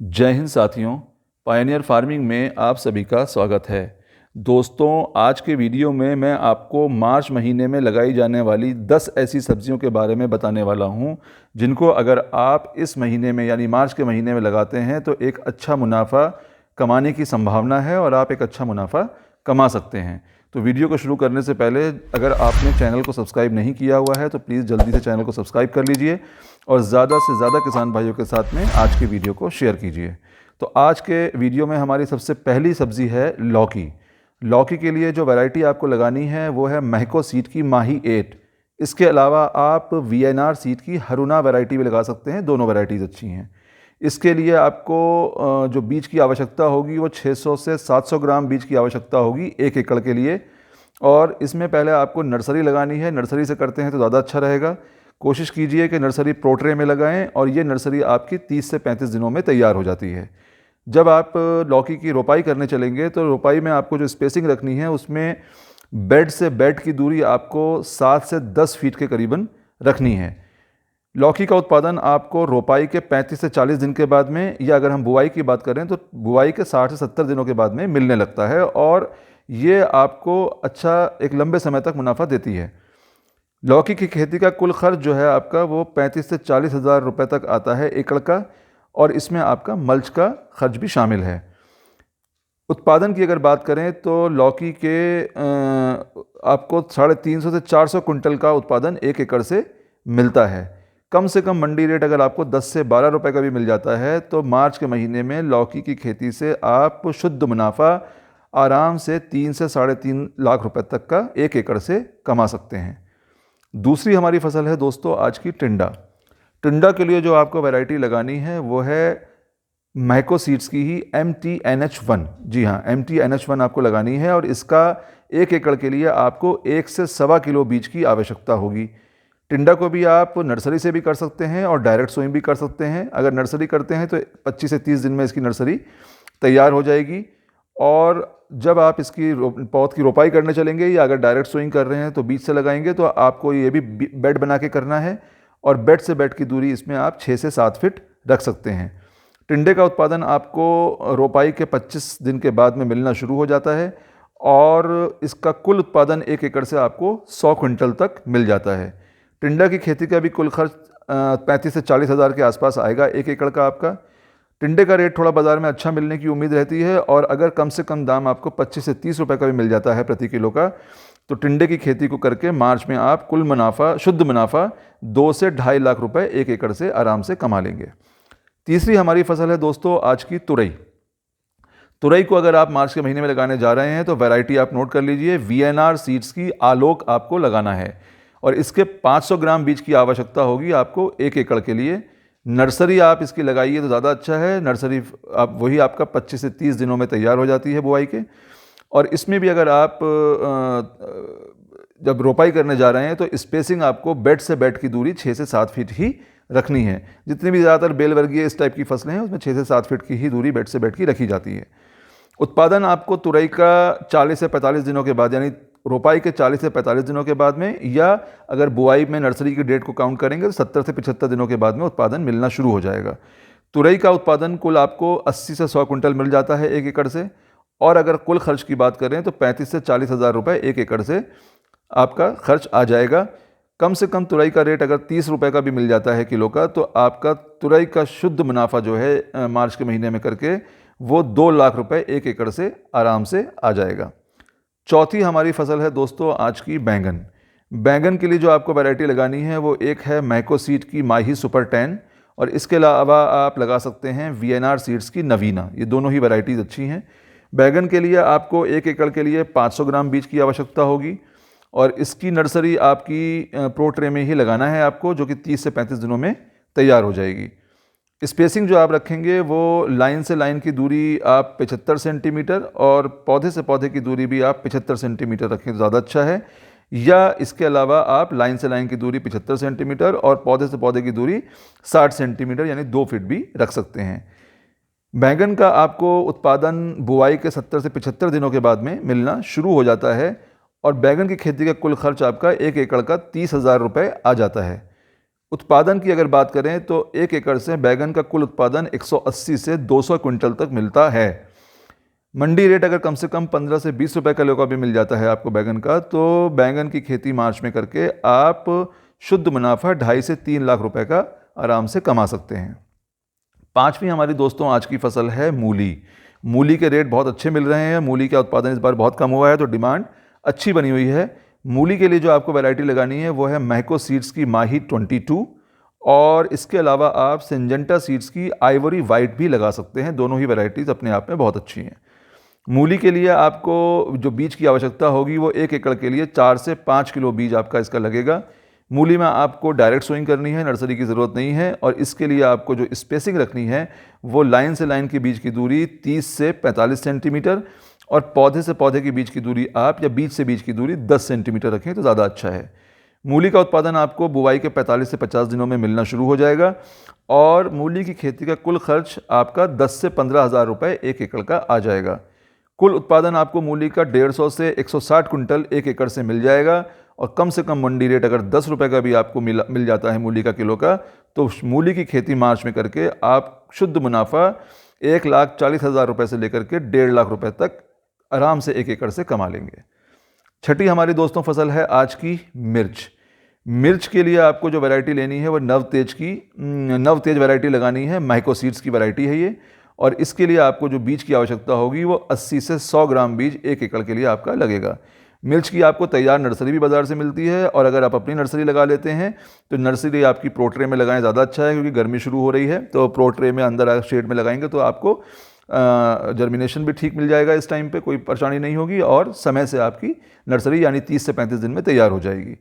जय हिंद साथियों। Pioneer farming में आप सभी का स्वागत है। दोस्तों, आज के वीडियो में मैं आपको मार्च महीने में लगाई जाने वाली 10 ऐसी सब्जियों के बारे में बताने वाला हूं, जिनको अगर आप इस महीने में यानी मार्च के महीने में लगाते हैं तो एक अच्छा मुनाफा कमाने की संभावना है और आप एक अच्छा मुनाफा कमा सकते हैं। तो वीडियो को शुरू करने से पहले अगर आपने चैनल को सब्सक्राइब नहीं किया हुआ है तो प्लीज़ जल्दी से चैनल को सब्सक्राइब कर लीजिए और ज़्यादा से ज़्यादा किसान भाइयों के साथ में आज की वीडियो को शेयर कीजिए। तो आज के वीडियो में हमारी सबसे पहली सब्ज़ी है लौकी। लौकी के लिए जो वैरायटी आपको लगानी है वो है महको सीड की माही 8। इसके अलावा आप वीएनआर सीड की हरुना वैरायटी भी लगा सकते हैं, दोनों वैरायटीज़ अच्छी हैं। इसके लिए आपको जो बीज की आवश्यकता होगी वो 600 से 700 ग्राम बीज की आवश्यकता होगी 1 एकड़ के लिए। और इसमें पहले आपको नर्सरी लगानी है। नर्सरी से करते हैं तो ज़्यादा अच्छा रहेगा। कोशिश कीजिए कि नर्सरी प्रोट्रे में लगाएं और ये नर्सरी आपकी 30 से 35 दिनों में तैयार हो जाती है। जब आप लौकी की रोपाई करने चलेंगे तो रोपाई में आपको जो स्पेसिंग रखनी है उसमें बेड से बेड की दूरी आपको 7 से 10 फीट के करीबन रखनी है। लौकी का उत्पादन आपको रोपाई के 35 से 40 दिन के बाद में, या अगर हम बुआई की बात करें तो बुआई के 60 से 70 दिनों के बाद में मिलने लगता है और ये आपको अच्छा एक लंबे समय तक मुनाफा देती है। लौकी की खेती का कुल खर्च जो है आपका वो 35 से 40 हज़ार रुपये तक आता है एकड़ का, और इसमें आपका मल्च का खर्च भी शामिल है। उत्पादन की अगर बात करें तो लौकी के आपको 350 से 400 कुंटल का उत्पादन 1 एकड़ से मिलता है। कम से कम मंडी रेट अगर आपको 10 से 12 रुपए का भी मिल जाता है तो मार्च के महीने में लौकी की खेती से आप शुद्ध मुनाफा आराम से 3 से 3.5 लाख रुपए तक का 1 एकड़ से कमा सकते हैं। दूसरी हमारी फसल है दोस्तों आज की टिंडा। टिंडा के लिए जो आपको वैरायटी लगानी है वो है महको सीड्स की ही MTNH1। जी हाँ, MTNH1 आपको लगानी है और इसका 1 एकड़ के लिए आपको 1 से 1.25 किलो बीज की आवश्यकता होगी। टिंडा को भी आप नर्सरी से भी कर सकते हैं और डायरेक्ट सोइंग भी कर सकते हैं। अगर नर्सरी करते हैं तो 25 से 30 दिन में इसकी नर्सरी तैयार हो जाएगी। और जब आप इसकी पौध की रोपाई करने चलेंगे या अगर डायरेक्ट सोइंग कर रहे हैं तो बीज से लगाएंगे तो आपको ये भी बेड बना के करना है और बेड से बेड की दूरी इसमें आप 6 से 7 फीट रख सकते हैं। टिंडे का उत्पादन आपको रोपाई के 25 दिन के बाद में मिलना शुरू हो जाता है और इसका कुल उत्पादन 1 एकड़ से आपको 100 क्विंटल तक मिल जाता है। टिंडा की खेती का भी कुल खर्च 35 से 40 हज़ार के आसपास आएगा 1 एकड़ का आपका। टिंडे का रेट थोड़ा बाज़ार में अच्छा मिलने की उम्मीद रहती है और अगर कम से कम दाम आपको 25 से 30 रुपए का भी मिल जाता है प्रति किलो का, तो टिंडे की खेती को करके मार्च में आप कुल मुनाफा, शुद्ध मुनाफा 2 से 2.5 लाख रुपए 1 एकड़ से आराम से कमा लेंगे। तीसरी हमारी फसल है दोस्तों आज की तुरई। तुरई को अगर आप मार्च के महीने में लगाने जा रहे हैं तो वैरायटी आप नोट कर लीजिए, VNR सीड्स की आलोक आपको लगाना है और इसके 500 ग्राम बीज की आवश्यकता होगी आपको 1 एकड़ के लिए। नर्सरी आप इसकी लगाइए तो ज़्यादा अच्छा है। नर्सरी आप वही आपका 25 से 30 दिनों में तैयार हो जाती है बुआई के। और इसमें भी अगर आप जब रोपाई करने जा रहे हैं तो स्पेसिंग आपको बेड से बेड की दूरी 6 से 7 फीट ही रखनी है। जितनी भी ज़्यादातर बेल वर्गीय इस टाइप की फसलें हैं उसमें 6 से 7 फीट की ही दूरी बेड से बेड की रखी जाती है। उत्पादन आपको तुरई का 40 से 45 दिनों के बाद, यानी रोपाई के 40 से 45 दिनों के बाद में, या अगर बुआई में नर्सरी की डेट को काउंट करेंगे तो 70 से 75 दिनों के बाद में उत्पादन मिलना शुरू हो जाएगा। तुरई का उत्पादन कुल आपको 80 से 100 कुंटल मिल जाता है 1 एकड़ से। और अगर कुल खर्च की बात करें तो 35 से 40 हज़ार रुपये 1 एकड़ से आपका खर्च आ जाएगा। कम से कम तुरई का रेट अगर 30 रुपये का भी मिल जाता है किलो का तो आपका तुरई का शुद्ध मुनाफा जो है मार्च के महीने में करके वो 2 लाख रुपए 1 एकड़ से आराम से आ जाएगा। चौथी हमारी फसल है दोस्तों आज की बैंगन। बैंगन के लिए जो आपको वैरायटी लगानी है वो एक है महको सीड की माही सुपर 10 और इसके अलावा आप लगा सकते हैं VNR सीड्स की नवीना। ये दोनों ही वैरायटीज़ अच्छी हैं। बैंगन के लिए आपको 1 एकड़ के लिए 500 ग्राम बीज की आवश्यकता होगी और इसकी नर्सरी आपकी प्रोट्रे में ही लगाना है आपको, जो कि 30 से 35 दिनों में तैयार हो जाएगी। स्पेसिंग जो आप रखेंगे वो लाइन से लाइन की दूरी आप 75 सेंटीमीटर और पौधे से पौधे की दूरी भी आप 75 सेंटीमीटर रखें तो ज़्यादा अच्छा है। या इसके अलावा आप लाइन से लाइन की दूरी 75 सेंटीमीटर और पौधे से पौधे की दूरी 60 सेंटीमीटर यानी 2 फीट भी रख सकते हैं। बैंगन का आपको उत्पादन बुआई के 70 से 75 दिनों के बाद में मिलना शुरू हो जाता है और बैंगन की खेती का कुल खर्च आपका 1 एकड़ का 30 हज़ार रुपये आ जाता है। उत्पादन की अगर बात करें तो 1 एकड़ से बैगन का कुल उत्पादन 180 से 200 क्विंटल तक मिलता है। मंडी रेट अगर कम से कम 15 से 20 रुपए किलो का भी मिल जाता है आपको बैगन का, तो बैगन की खेती मार्च में करके आप शुद्ध मुनाफा 2.5 से 3 लाख रुपए का आराम से कमा सकते हैं। पांचवी हमारी दोस्तों आज की फसल है मूली। मूली के रेट बहुत अच्छे मिल रहे हैं। मूली का उत्पादन इस बार बहुत कम हुआ है, तो डिमांड अच्छी बनी हुई है। मूली के लिए जो आपको वैरायटी लगानी है वो है महको सीड्स की माही 22, और इसके अलावा आप सिंजेंटा सीड्स की आइवरी वाइट भी लगा सकते हैं। दोनों ही वैरायटीज़ अपने आप में बहुत अच्छी हैं। मूली के लिए आपको जो बीज की आवश्यकता होगी वो 1 एकड़ के लिए 4 से 5 किलो बीज आपका इसका लगेगा। मूली में आपको डायरेक्ट सोइंग करनी है, नर्सरी की ज़रूरत नहीं है। और इसके लिए आपको जो स्पेसिंग रखनी है वो लाइन से लाइन के बीज की दूरी 30 से 45 सेंटीमीटर, और पौधे से पौधे के बीच की दूरी आप या बीज से बीज की दूरी 10 सेंटीमीटर रखें तो ज़्यादा अच्छा है। मूली का उत्पादन आपको बुवाई के 45 से 50 दिनों में मिलना शुरू हो जाएगा, और मूली की खेती का कुल खर्च आपका 10 से 15 हज़ार रुपये 1 एकड़ का आ जाएगा। कुल उत्पादन आपको मूली का 150 से 160 कुंटल 1 एकड़ से मिल जाएगा, और कम से कम मंडी रेट अगर 10 रुपये का भी आपको मिल जाता है मूली का किलो का, तो मूली की खेती मार्च में करके आप शुद्ध मुनाफा 1,40,000 रुपये से लेकर के 1.5 लाख रुपये तक आराम से 1 एकड़ से कमा लेंगे। छठी हमारी दोस्तों फसल है आज की मिर्च। मिर्च के लिए आपको जो वैरायटी लेनी है वो नवतेज वैरायटी लगानी है। महको सीड्स की वैरायटी है ये, और इसके लिए आपको जो बीज की आवश्यकता होगी वो 80 से 100 ग्राम बीज 1 एकड़ के लिए आपका लगेगा। मिर्च की आपको तैयार नर्सरी भी बाज़ार से मिलती है, और अगर आप अपनी नर्सरी लगा लेते हैं तो नर्सरी आपकी प्रोट्रे में लगाएं ज़्यादा अच्छा है, क्योंकि गर्मी शुरू हो रही है। तो प्रोट्रे में अंदर शेड में लगाएंगे तो आपको जर्मिनेशन भी ठीक मिल जाएगा। इस टाइम पे कोई परेशानी नहीं होगी, और समय से आपकी नर्सरी यानी 30 से 35 दिन में तैयार हो जाएगी।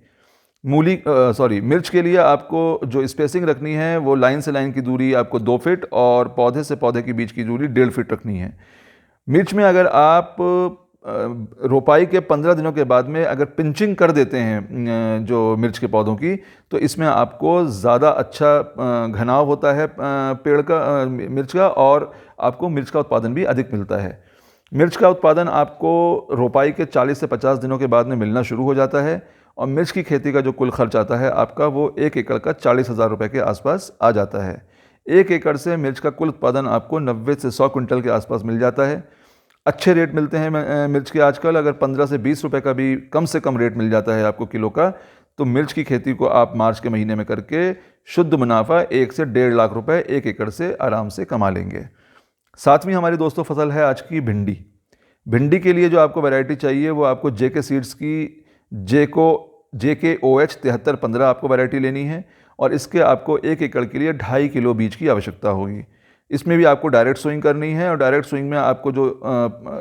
मिर्च के लिए आपको जो स्पेसिंग रखनी है वो लाइन से लाइन की दूरी आपको 2 फीट, और पौधे से पौधे के बीच की दूरी 1.5 फीट रखनी है। मिर्च में अगर आप रोपाई के 15 दिनों के बाद में अगर पिंचिंग कर देते हैं जो मिर्च के पौधों की, तो इसमें आपको ज़्यादा अच्छा घनाव होता है पेड़ का, मिर्च का, और आपको मिर्च का उत्पादन भी अधिक मिलता है। मिर्च का उत्पादन आपको रोपाई के 40 से 50 दिनों के बाद में मिलना शुरू हो जाता है, और मिर्च की खेती का जो कुल खर्च आता है आपका वो 1 एकड़ का 40,000 रुपये के आसपास आ जाता है। 1 एकड़ से मिर्च का कुल उत्पादन आपको 90 से 100 क्विंटल के आसपास मिल जाता है। अच्छे रेट मिलते हैं मिर्च के आजकल। अगर 15 से 20 रुपये का भी कम से कम रेट मिल जाता है आपको किलो का, तो मिर्च की खेती को आप मार्च के महीने में करके शुद्ध मुनाफा 1 से 1.5 लाख रुपए 1 एकड़ से आराम से कमा लेंगे। सातवीं हमारी दोस्तों फसल है आज की भिंडी। भिंडी के लिए जो आपको वैरायटी चाहिए वो आपको जेके सीड्स की JKOH 7315 आपको वैरायटी लेनी है, और इसके आपको 1 एकड़ के लिए 2.5 किलो बीज की आवश्यकता होगी। इसमें भी आपको डायरेक्ट सोइंग करनी है, और डायरेक्ट सोइंग में आपको जो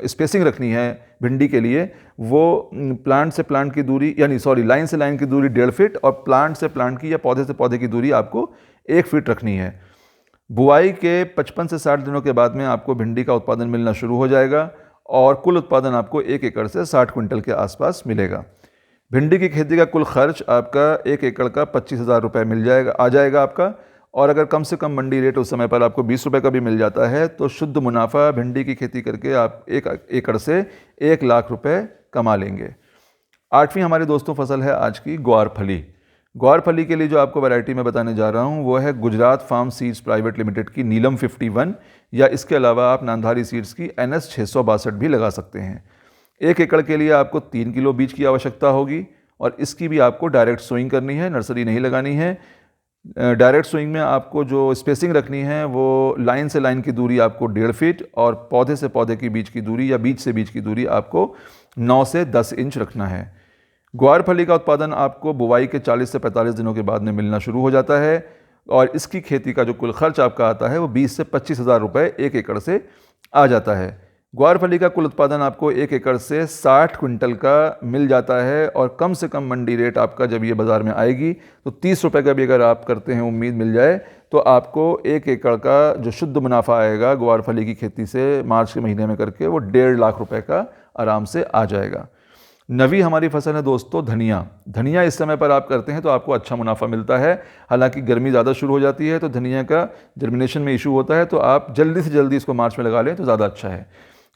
स्पेसिंग रखनी है भिंडी के लिए वो प्लांट से प्लांट की दूरी लाइन से लाइन की दूरी 1.5 फीट, और प्लांट से प्लांट की या पौधे से पौधे की दूरी आपको 1 फीट रखनी है। बुआई के 55 से 60 दिनों के बाद में आपको भिंडी का उत्पादन मिलना शुरू हो जाएगा, और कुल उत्पादन आपको 1 एकड़ से 60 क्विंटल के आसपास मिलेगा। भिंडी की खेती का कुल खर्च आपका 1 एकड़ का 25,000 रुपये आ जाएगा आपका, और अगर कम से कम मंडी रेट उस समय पर आपको 20 रुपये का भी मिल जाता है, तो शुद्ध मुनाफा भिंडी की खेती करके आप 1 एकड़ से 1 लाख रुपए कमा लेंगे। आठवीं हमारी दोस्तों फसल है आज की ग्वारफली। ग्वारफली के लिए जो आपको वैरायटी मैं बताने जा रहा हूँ वो है Gujarat farm seeds private limited की नीलम 51, या इसके अलावा आप नांधारी सीड्स की NS 662 भी लगा सकते हैं। 1 एकड़ के लिए आपको 3 किलो बीज की आवश्यकता होगी, और इसकी भी आपको डायरेक्ट सोइंग करनी है, नर्सरी नहीं लगानी है। डायरेक्ट सोइंग में आपको जो स्पेसिंग रखनी है वो लाइन से लाइन की दूरी आपको 1.5 फीट, और पौधे से पौधे के बीच की दूरी या बीज से बीज की दूरी आपको 9 से 10 इंच रखना है। ग्वारफली का उत्पादन आपको बुवाई के 40 से 45 दिनों के बाद में मिलना शुरू हो जाता है, और इसकी खेती का जो कुल खर्च आपका आता है वो 20 से 25,000 रुपये 1 एकड़ से आ जाता है। ग्वारफली का कुल उत्पादन आपको 1 एकड़ से 60 क्विंटल का मिल जाता है, और कम से कम मंडी रेट आपका जब ये बाज़ार में आएगी तो 30 रुपये का भी अगर आप करते हैं उम्मीद मिल जाए, तो आपको 1 एकड़ का जो शुद्ध मुनाफा आएगा ग्वारफली की खेती से मार्च के महीने में करके वो 1.5 लाख रुपये का आराम से आ जाएगा। नवी हमारी फसल है दोस्तों धनिया। धनिया इस समय पर आप करते हैं तो आपको अच्छा मुनाफा मिलता है। हालांकि गर्मी ज़्यादा शुरू हो जाती है तो धनिया का जर्मिनेशन में इशू होता है, तो आप जल्दी से जल्दी इसको मार्च में लगा लें तो ज़्यादा अच्छा है।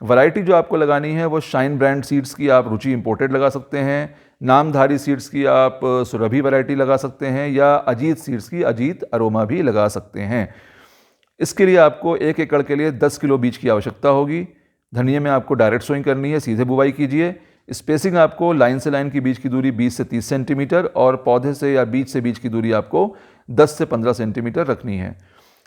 वैरायटी जो आपको लगानी है वो शाइन ब्रांड सीड्स की आप रुचि इंपोर्टेड लगा सकते हैं, नामधारी सीड्स की आप सुरभि वैरायटी लगा सकते हैं या अजीत सीड्स की अजीत अरोमा भी लगा सकते हैं। इसके लिए आपको 1 एकड़ के लिए 10 किलो बीज की आवश्यकता होगी। धनिये में आपको डायरेक्ट सोइंग करनी है, सीधे बुवाई कीजिए। स्पेसिंग आपको लाइन से लाइन की बीज की दूरी 20 से 30 सेंटीमीटर और पौधे से या बीज से बीज की दूरी आपको 10 से 15 सेंटीमीटर रखनी है।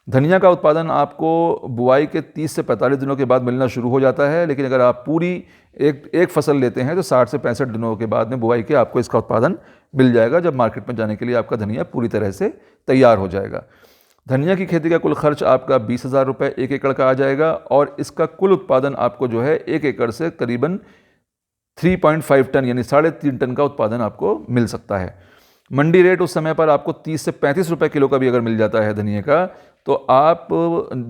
धनिया का उत्पादन आपको बुआई के 30 से 45 दिनों के बाद मिलना शुरू हो जाता है, लेकिन अगर आप पूरी एक फसल लेते हैं तो 60 से 65 दिनों के बाद में बुआई के आपको इसका उत्पादन मिल जाएगा, जब मार्केट में जाने के लिए आपका धनिया पूरी तरह से तैयार हो जाएगा। धनिया की खेती का कुल खर्च आपका 20,000 रुपये 1 एकड़ का आ जाएगा और इसका कुल उत्पादन आपको जो है 1 एकड़ से करीबन 3.5 टन यानी 3.5 टन का उत्पादन आपको मिल सकता है। मंडी रेट उस समय पर आपको 30 से 35 रुपये किलो का भी अगर मिल जाता है धनिये का, तो आप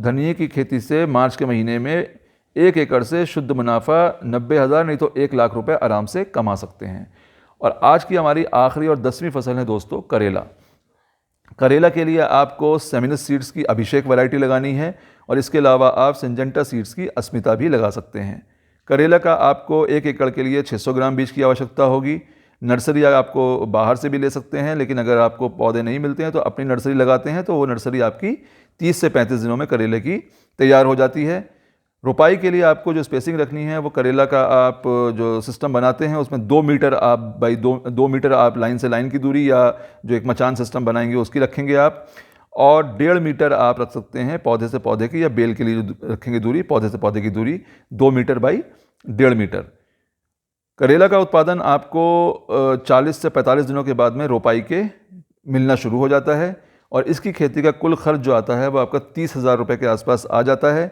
धनिये की खेती से मार्च के महीने में 1 एकड़ से शुद्ध मुनाफा 90,000 नहीं तो 1 लाख रुपए आराम से कमा सकते हैं। और आज की हमारी आखिरी और 10वीं फसल है दोस्तों करेला। करेला के लिए आपको सेमिनस सीड्स की अभिषेक वैरायटी लगानी है और इसके अलावा आप सिंजेंटा सीड्स की अस्मिता भी लगा सकते हैं। करेला का आपको 1 एकड़ के लिए 600 ग्राम बीज की आवश्यकता होगी। नर्सरी आपको बाहर से भी ले सकते हैं, लेकिन अगर आपको पौधे नहीं मिलते हैं तो अपनी नर्सरी लगाते हैं तो वो नर्सरी आपकी 30 से 35 दिनों में करेले की तैयार हो जाती है। रोपाई के लिए आपको जो स्पेसिंग रखनी है वो करेला का आप जो सिस्टम बनाते हैं उसमें 2 मीटर आप बाई 2 मीटर आप लाइन से लाइन की दूरी या जो एक मचान सिस्टम बनाएंगे उसकी रखेंगे आप, और 1.5 मीटर आप रख सकते हैं पौधे से पौधे की, या बेल के लिए जो रखेंगे दूरी पौधे से पौधे की दूरी 2 मीटर बाई 1.5 मीटर। करेला का उत्पादन आपको 40 से 45 दिनों के बाद में रोपाई के मिलना शुरू हो जाता है और इसकी खेती का कुल खर्च जो आता है वो आपका 30,000 रुपये के आसपास आ जाता है।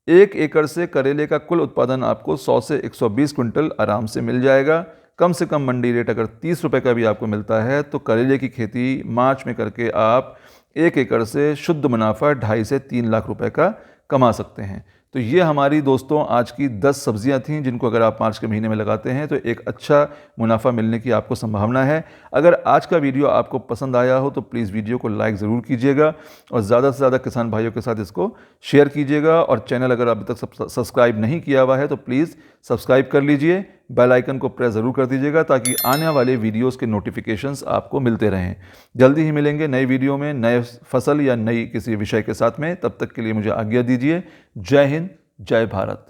1 एकड़ से करेले का कुल उत्पादन आपको 100 से 120 क्विंटल आराम से मिल जाएगा। कम से कम मंडी रेट अगर 30 रुपये का भी आपको मिलता है तो करेले की खेती मार्च में करके आप 1 एकड़ से शुद्ध मुनाफा 2.5 से 3 लाख रुपए का कमा सकते हैं। तो ये हमारी दोस्तों आज की 10 सब्जियां थीं जिनको अगर आप मार्च के महीने में लगाते हैं तो एक अच्छा मुनाफा मिलने की आपको संभावना है। अगर आज का वीडियो आपको पसंद आया हो तो प्लीज़ वीडियो को लाइक ज़रूर कीजिएगा और ज़्यादा से ज़्यादा किसान भाइयों के साथ इसको शेयर कीजिएगा। और चैनल अगर अभी तक सब्सक्राइब नहीं किया हुआ है तो प्लीज़ सब्सक्राइब कर लीजिए, बेल आइकन को प्रेस ज़रूर कर दीजिएगा ताकि आने वाले वीडियोस के नोटिफिकेशंस आपको मिलते रहें। जल्दी ही मिलेंगे नई वीडियो में नए फसल या नई किसी विषय के साथ में। तब तक के लिए मुझे आज्ञा दीजिए। जय हिंद, जय भारत।